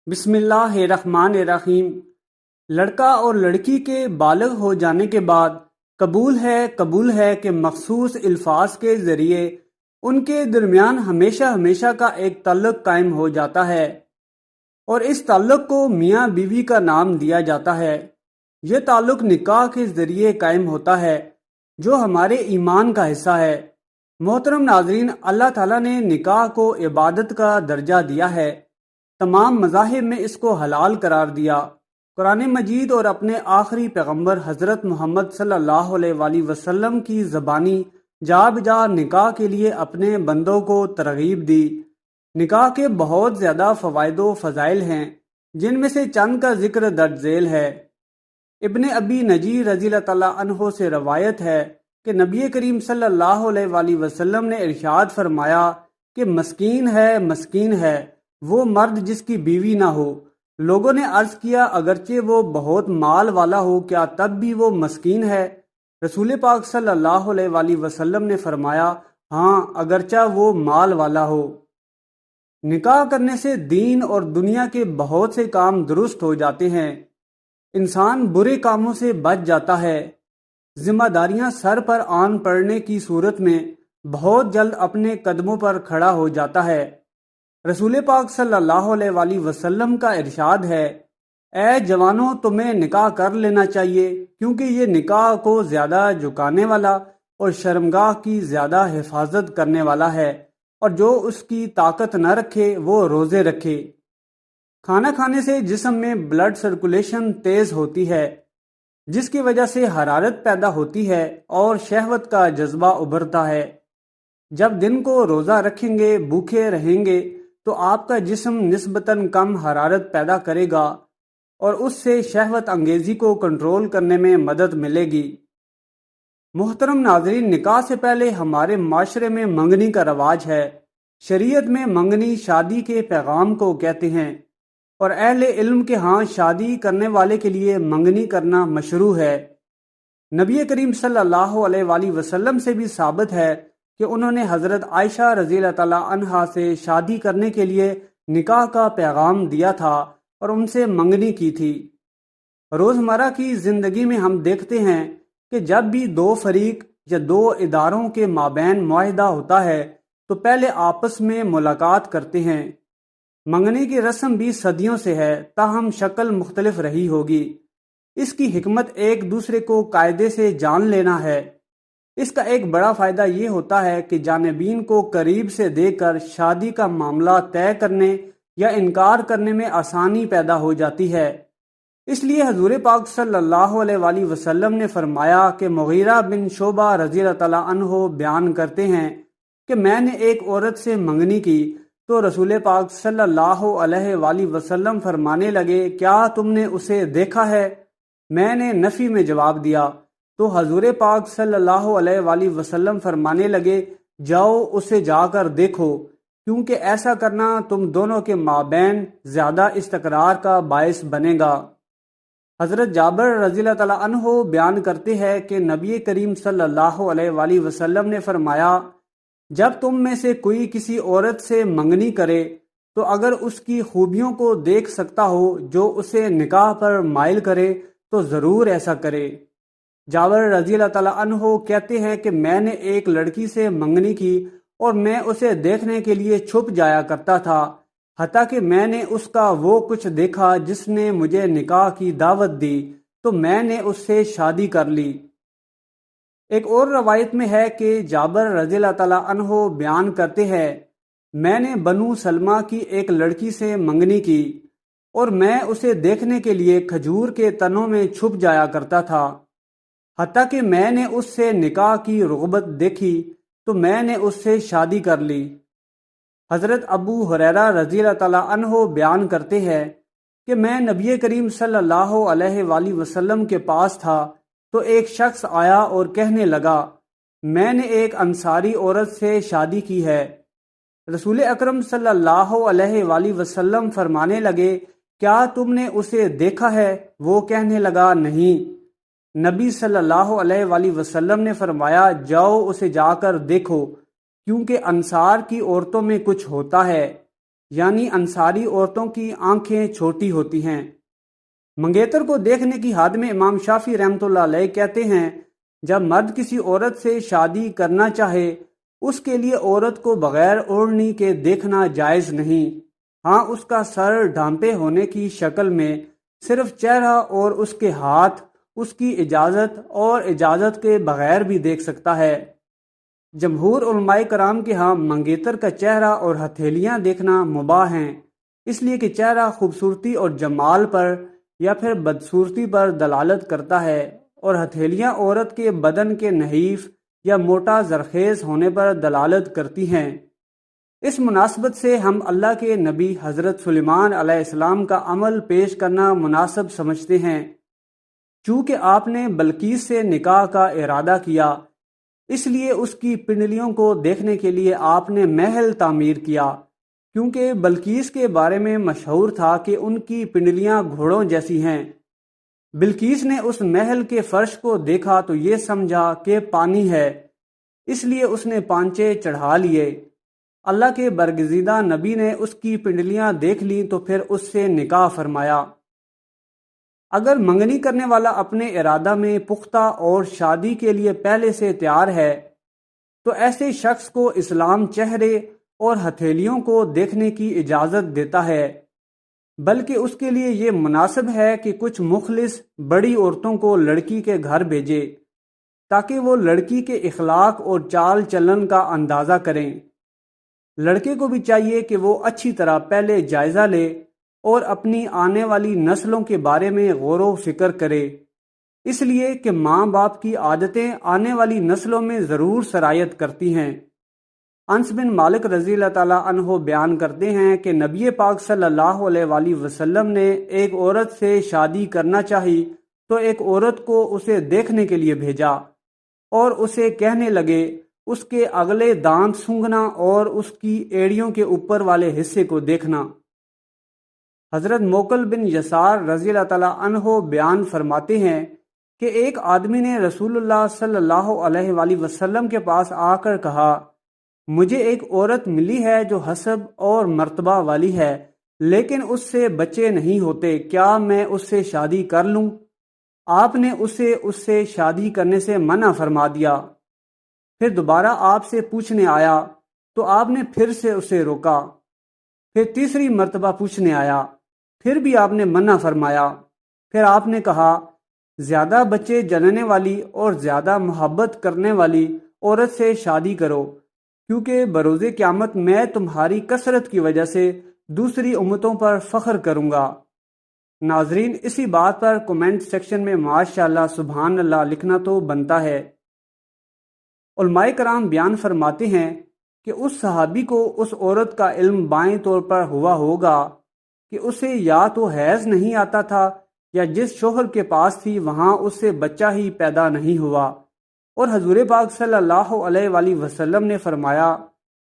بسم اللہ الرحمن الرحیم۔ لڑکا اور لڑکی کے بالغ ہو جانے کے بعد قبول ہے کہ مخصوص الفاظ کے ذریعے ان کے درمیان ہمیشہ ہمیشہ کا ایک تعلق قائم ہو جاتا ہے، اور اس تعلق کو میاں بیوی کا نام دیا جاتا ہے۔ یہ تعلق نکاح کے ذریعے قائم ہوتا ہے، جو ہمارے ایمان کا حصہ ہے۔ محترم ناظرین، اللہ تعالیٰ نے نکاح کو عبادت کا درجہ دیا ہے، تمام مذاہب میں اس کو حلال قرار دیا۔ قرآن مجید اور اپنے آخری پیغمبر حضرت محمد صلی اللہ علیہ وآلہ وسلم کی زبانی جا بجا نکاح کے لیے اپنے بندوں کو ترغیب دی۔ نکاح کے بہت زیادہ فوائد و فضائل ہیں، جن میں سے چند کا ذکر درج ذیل ہے۔ ابن ابی نجی رضی اللہ تعالیٰ عنہ سے روایت ہے کہ نبی کریم صلی اللہ علیہ وآلہ وسلم نے ارشاد فرمایا کہ مسکین ہے وہ مرد جس کی بیوی نہ ہو۔ لوگوں نے عرض کیا اگرچہ وہ بہت مال والا ہو، کیا تب بھی وہ مسکین ہے؟ رسول پاک صلی اللہ علیہ وآلہ وسلم نے فرمایا، ہاں، اگرچہ وہ مال والا ہو۔ نکاح کرنے سے دین اور دنیا کے بہت سے کام درست ہو جاتے ہیں، انسان برے کاموں سے بچ جاتا ہے، ذمہ داریاں سر پر آن پڑنے کی صورت میں بہت جلد اپنے قدموں پر کھڑا ہو جاتا ہے۔ رسول پاک صلی اللہ علیہ وآلہ وسلم کا ارشاد ہے، اے جوانوں، تمہیں نکاح کر لینا چاہیے، کیونکہ یہ نکاح کو زیادہ جھکانے والا اور شرمگاہ کی زیادہ حفاظت کرنے والا ہے، اور جو اس کی طاقت نہ رکھے وہ روزے رکھے۔ کھانا کھانے سے جسم میں بلڈ سرکولیشن تیز ہوتی ہے، جس کی وجہ سے حرارت پیدا ہوتی ہے اور شہوت کا جذبہ ابھرتا ہے۔ جب دن کو روزہ رکھیں گے، بھوکے رہیں گے، تو آپ کا جسم نسبتاً کم حرارت پیدا کرے گا اور اس سے شہوت انگیزی کو کنٹرول کرنے میں مدد ملے گی۔ محترم ناظرین، نکاح سے پہلے ہمارے معاشرے میں منگنی کا رواج ہے۔ شریعت میں منگنی شادی کے پیغام کو کہتے ہیں، اور اہل علم کے ہاں شادی کرنے والے کے لیے منگنی کرنا مشروع ہے۔ نبی کریم صلی اللہ علیہ وآلہ وسلم سے بھی ثابت ہے کہ انہوں نے حضرت عائشہ رضی اللہ تعالیٰ عنہا سے شادی کرنے کے لیے نکاح کا پیغام دیا تھا اور ان سے منگنی کی تھی۔ روزمرہ کی زندگی میں ہم دیکھتے ہیں کہ جب بھی دو فریق یا دو اداروں کے مابین معاہدہ ہوتا ہے تو پہلے آپس میں ملاقات کرتے ہیں۔ منگنی کی رسم بھی صدیوں سے ہے، تاہم شکل مختلف رہی ہوگی۔ اس کی حکمت ایک دوسرے کو قاعدے سے جان لینا ہے۔ اس کا ایک بڑا فائدہ یہ ہوتا ہے کہ جانبین کو قریب سے دیکھ کر شادی کا معاملہ طے کرنے یا انکار کرنے میں آسانی پیدا ہو جاتی ہے۔ اس لیے حضور پاک صلی اللہ علیہ وآلہ وسلم نے فرمایا کہ مغیرہ بن شعبہ رضی اللہ تعالیٰ عنہ بیان کرتے ہیں کہ میں نے ایک عورت سے منگنی کی تو رسول پاک صلی اللہ علیہ وآلہ وسلم فرمانے لگے، کیا تم نے اسے دیکھا ہے؟ میں نے نفی میں جواب دیا تو حضور پاک صلی اللہ علیہ وآلہ وسلم فرمانے لگے، جاؤ اسے جا کر دیکھو، کیونکہ ایسا کرنا تم دونوں کے مابین زیادہ استقرار کا باعث بنے گا۔ حضرت جابر رضی اللہ تعالیٰ عنہ بیان کرتے ہیں کہ نبی کریم صلی اللہ علیہ وآلہ وسلم نے فرمایا، جب تم میں سے کوئی کسی عورت سے منگنی کرے تو اگر اس کی خوبیوں کو دیکھ سکتا ہو جو اسے نکاح پر مائل کرے تو ضرور ایسا کرے۔ جابر رضی اللہ تعالیٰ عنہ کہتے ہیں کہ میں نے ایک لڑکی سے منگنی کی اور میں اسے دیکھنے کے لیے چھپ جایا کرتا تھا، حتیٰ کہ میں نے اس کا وہ کچھ دیکھا جس نے مجھے نکاح کی دعوت دی تو میں نے اس سے شادی کر لی۔ ایک اور روایت میں ہے کہ جابر رضی اللہ تعالیٰ عنہ بیان کرتے ہیں، میں نے بنو سلمہ کی ایک لڑکی سے منگنی کی اور میں اسے دیکھنے کے لیے کھجور کے تنوں میں چھپ جایا کرتا تھا، حتیٰ کہ میں نے اس سے نکاح کی رغبت دیکھی تو میں نے اس سے شادی کر لی۔ حضرت ابو ہریرہ رضی اللہ تعالیٰ عنہ بیان کرتے ہیں کہ میں نبی کریم صلی اللہ علیہ وآلہ وسلم کے پاس تھا تو ایک شخص آیا اور کہنے لگا، میں نے ایک انصاری عورت سے شادی کی ہے۔ رسول اکرم صلی اللہ علیہ وآلہ وسلم فرمانے لگے، کیا تم نے اسے دیکھا ہے؟ وہ کہنے لگا، نہیں۔ نبی صلی اللہ علیہ وآلہ وسلم نے فرمایا، جاؤ اسے جا کر دیکھو، کیونکہ انصار کی عورتوں میں کچھ ہوتا ہے، یعنی انصاری عورتوں کی آنکھیں چھوٹی ہوتی ہیں۔ منگیتر کو دیکھنے کی حد میں امام شافعی رحمۃ اللہ علیہ کہتے ہیں جب مرد کسی عورت سے شادی کرنا چاہے اس کے لیے عورت کو بغیر اوڑھنی کے دیکھنا جائز نہیں، ہاں اس کا سر ڈھانپے ہونے کی شکل میں صرف چہرہ اور اس کے ہاتھ اس کی اجازت اور اجازت کے بغیر بھی دیکھ سکتا ہے۔ جمہور علماء کرام کے ہاں منگیتر کا چہرہ اور ہتھیلیاں دیکھنا مباح ہیں، اس لیے کہ چہرہ خوبصورتی اور جمال پر یا پھر بدصورتی پر دلالت کرتا ہے، اور ہتھیلیاں عورت کے بدن کے نحیف یا موٹا زرخیز ہونے پر دلالت کرتی ہیں۔ اس مناسبت سے ہم اللہ کے نبی حضرت سلیمان علیہ السلام کا عمل پیش کرنا مناسب سمجھتے ہیں۔ چونکہ آپ نے بلقیس سے نکاح کا ارادہ کیا، اس لیے اس کی پنڈلیوں کو دیکھنے کے لیے آپ نے محل تعمیر کیا، کیونکہ بلقیس کے بارے میں مشہور تھا کہ ان کی پنڈلیاں گھوڑوں جیسی ہیں۔ بلقیس نے اس محل کے فرش کو دیکھا تو یہ سمجھا کہ پانی ہے، اس لیے اس نے پانچے چڑھا لیے۔ اللہ کے برگزیدہ نبی نے اس کی پنڈلیاں دیکھ لیں تو پھر اس سے نکاح فرمایا۔ اگر منگنی کرنے والا اپنے ارادہ میں پختہ اور شادی کے لیے پہلے سے تیار ہے تو ایسے شخص کو اسلام چہرے اور ہتھیلیوں کو دیکھنے کی اجازت دیتا ہے، بلکہ اس کے لیے یہ مناسب ہے کہ کچھ مخلص بڑی عورتوں کو لڑکی کے گھر بھیجے تاکہ وہ لڑکی کے اخلاق اور چال چلن کا اندازہ کریں۔ لڑکے کو بھی چاہیے کہ وہ اچھی طرح پہلے جائزہ لے اور اپنی آنے والی نسلوں کے بارے میں غور و فکر کرے، اس لیے کہ ماں باپ کی عادتیں آنے والی نسلوں میں ضرور سرایت کرتی ہیں۔ انس بن مالک رضی اللہ تعالیٰ عنہ بیان کرتے ہیں کہ نبی پاک صلی اللہ علیہ وآلہ وسلم نے ایک عورت سے شادی کرنا چاہی تو ایک عورت کو اسے دیکھنے کے لیے بھیجا اور اسے کہنے لگے اس کے اگلے دانت سونگھنا اور اس کی ایڑیوں کے اوپر والے حصے کو دیکھنا۔ حضرت موکل بن یسار رضی اللہ تعالیٰ عنہ بیان فرماتے ہیں کہ ایک آدمی نے رسول اللہ صلی اللہ علیہ وآلہ وسلم کے پاس آ کر کہا، مجھے ایک عورت ملی ہے جو حسب اور مرتبہ والی ہے لیکن اس سے بچے نہیں ہوتے، کیا میں اس سے شادی کر لوں؟ آپ نے اس سے شادی کرنے سے منع فرما دیا۔ پھر دوبارہ آپ سے پوچھنے آیا تو آپ نے پھر سے اسے روکا۔ پھر تیسری مرتبہ پوچھنے آیا، پھر بھی آپ نے منع فرمایا۔ پھر آپ نے کہا، زیادہ بچے جننے والی اور زیادہ محبت کرنے والی عورت سے شادی کرو، کیونکہ بروز قیامت میں تمہاری کثرت کی وجہ سے دوسری امتوں پر فخر کروں گا۔ ناظرین، اسی بات پر کومنٹ سیکشن میں ماشاءاللہ سبحان اللہ لکھنا تو بنتا ہے۔ علماء کرام بیان فرماتے ہیں کہ اس صحابی کو اس عورت کا علم بائیں طور پر ہوا ہوگا کہ اسے یا تو حیض نہیں آتا تھا یا جس شوہر کے پاس تھی وہاں اس سے بچہ ہی پیدا نہیں ہوا، اور حضور پاک صلی اللہ علیہ وآلہ وسلم نے فرمایا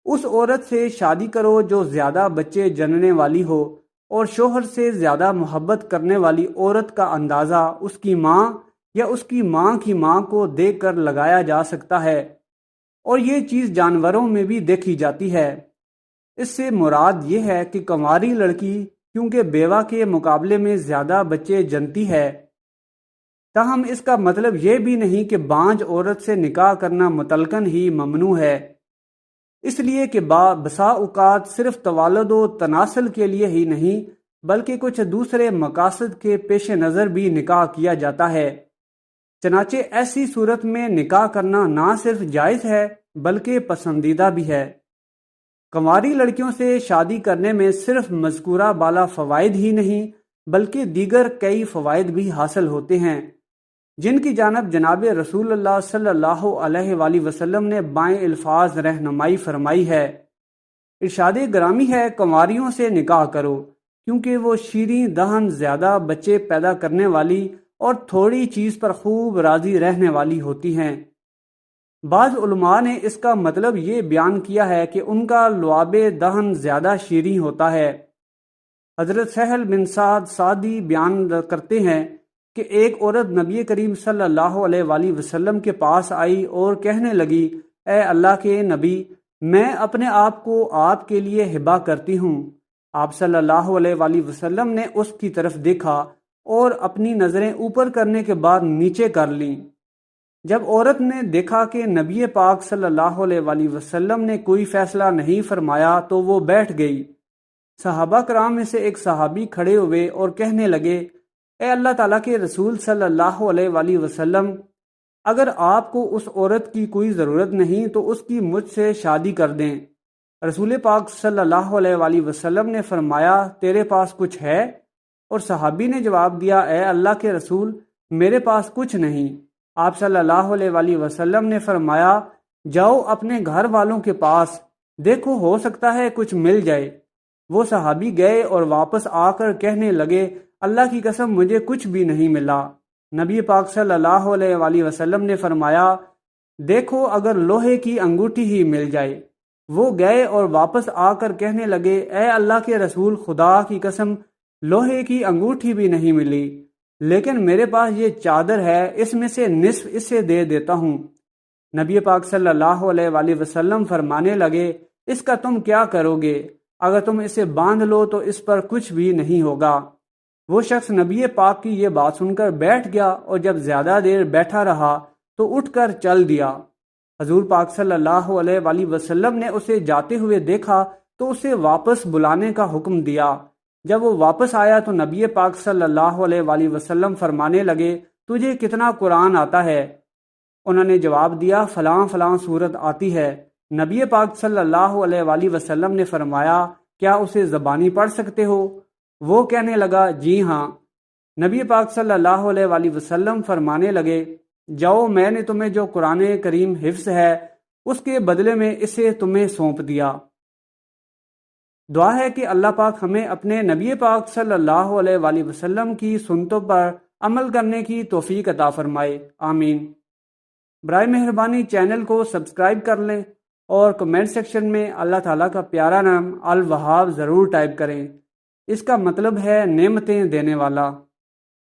اس عورت سے شادی کرو جو زیادہ بچے جننے والی ہو، اور شوہر سے زیادہ محبت کرنے والی عورت کا اندازہ اس کی ماں یا اس کی ماں کی ماں کو دیکھ کر لگایا جا سکتا ہے، اور یہ چیز جانوروں میں بھی دیکھی جاتی ہے۔ اس سے مراد یہ ہے کہ کنواری لڑکی کیونکہ بیوہ کے مقابلے میں زیادہ بچے جنتی ہے، تاہم اس کا مطلب یہ بھی نہیں کہ بانجھ عورت سے نکاح کرنا مطلقاً ہی ممنوع ہے، اس لیے کہ بسا اوقات صرف توالد و تناسل کے لیے ہی نہیں بلکہ کچھ دوسرے مقاصد کے پیش نظر بھی نکاح کیا جاتا ہے۔ چنانچہ ایسی صورت میں نکاح کرنا نہ صرف جائز ہے بلکہ پسندیدہ بھی ہے۔ کنواری لڑکیوں سے شادی کرنے میں صرف مذکورہ بالا فوائد ہی نہیں بلکہ دیگر کئی فوائد بھی حاصل ہوتے ہیں، جن کی جانب جناب رسول اللہ صلی اللہ علیہ وآلہ وسلم نے بائیں الفاظ رہنمائی فرمائی ہے۔ ارشاد گرامی ہے، کنواریوں سے نکاح کرو کیونکہ وہ شیریں دہن زیادہ بچے پیدا کرنے والی اور تھوڑی چیز پر خوب راضی رہنے والی ہوتی ہیں۔ بعض علماء نے اس کا مطلب یہ بیان کیا ہے کہ ان کا لعاب دہن زیادہ شیریں ہوتا ہے۔ حضرت سہل بن سعد سعدی بیان کرتے ہیں کہ ایک عورت نبی کریم صلی اللہ علیہ وآلہ وسلم کے پاس آئی اور کہنے لگی، اے اللہ کے نبی، میں اپنے آپ کو آپ کے لیے ہبہ کرتی ہوں، آپ صلی اللہ علیہ وآلہ وسلم نے اس کی طرف دیکھا اور اپنی نظریں اوپر کرنے کے بعد نیچے کر لیں۔ جب عورت نے دیکھا کہ نبی پاک صلی اللہ علیہ وآلہ وسلم نے کوئی فیصلہ نہیں فرمایا تو وہ بیٹھ گئی۔ صحابہ کرام میں سے ایک صحابی کھڑے ہوئے اور کہنے لگے، اے اللہ تعالیٰ کے رسول صلی اللہ علیہ وآلہ وسلم، اگر آپ کو اس عورت کی کوئی ضرورت نہیں تو اس کی مجھ سے شادی کر دیں۔ رسول پاک صلی اللہ علیہ وآلہ وسلم نے فرمایا، تیرے پاس کچھ ہے؟ اور صحابی نے جواب دیا، اے اللہ کے رسول، میرے پاس کچھ نہیں۔ آپ صلی اللہ علیہ وآلہ وسلم نے فرمایا، جاؤ اپنے گھر والوں کے پاس، دیکھو ہو سکتا ہے کچھ مل جائے۔ وہ صحابی گئے اور واپس آ کر کہنے لگے، اللہ کی قسم مجھے کچھ بھی نہیں ملا۔ نبی پاک صلی اللہ علیہ وآلہ وسلم نے فرمایا، دیکھو اگر لوہے کی انگوٹھی ہی مل جائے۔ وہ گئے اور واپس آ کر کہنے لگے، اے اللہ کے رسول، خدا کی قسم لوہے کی انگوٹھی بھی نہیں ملی، لیکن میرے پاس یہ چادر ہے، اس میں سے نصف اسے دے دیتا ہوں۔ نبی پاک صلی اللہ علیہ وآلہ وسلم فرمانے لگے، اس کا تم کیا کرو گے؟ اگر تم اسے باندھ لو تو اس پر کچھ بھی نہیں ہوگا۔ وہ شخص نبی پاک کی یہ بات سن کر بیٹھ گیا اور جب زیادہ دیر بیٹھا رہا تو اٹھ کر چل دیا۔ حضور پاک صلی اللہ علیہ وآلہ وسلم نے اسے جاتے ہوئے دیکھا تو اسے واپس بلانے کا حکم دیا۔ جب وہ واپس آیا تو نبی پاک صلی اللہ علیہ وآلہ وسلم فرمانے لگے، تجھے کتنا قرآن آتا ہے؟ انہوں نے جواب دیا، فلاں فلاں سورت آتی ہے۔ نبی پاک صلی اللہ علیہ وآلہ وسلم نے فرمایا، کیا اسے زبانی پڑھ سکتے ہو؟ وہ کہنے لگا، جی ہاں۔ نبی پاک صلی اللہ علیہ وآلہ وسلم فرمانے لگے، جاؤ میں نے تمہیں جو قرآن کریم حفظ ہے اس کے بدلے میں اسے تمہیں سونپ دیا۔ دعا ہے کہ اللہ پاک ہمیں اپنے نبی پاک صلی اللہ علیہ وآلہ وسلم کی سنتوں پر عمل کرنے کی توفیق عطا فرمائے، آمین۔ برائے مہربانی چینل کو سبسکرائب کر لیں اور کمنٹ سیکشن میں اللہ تعالیٰ کا پیارا نام الوہاب ضرور ٹائپ کریں۔ اس کا مطلب ہے نعمتیں دینے والا۔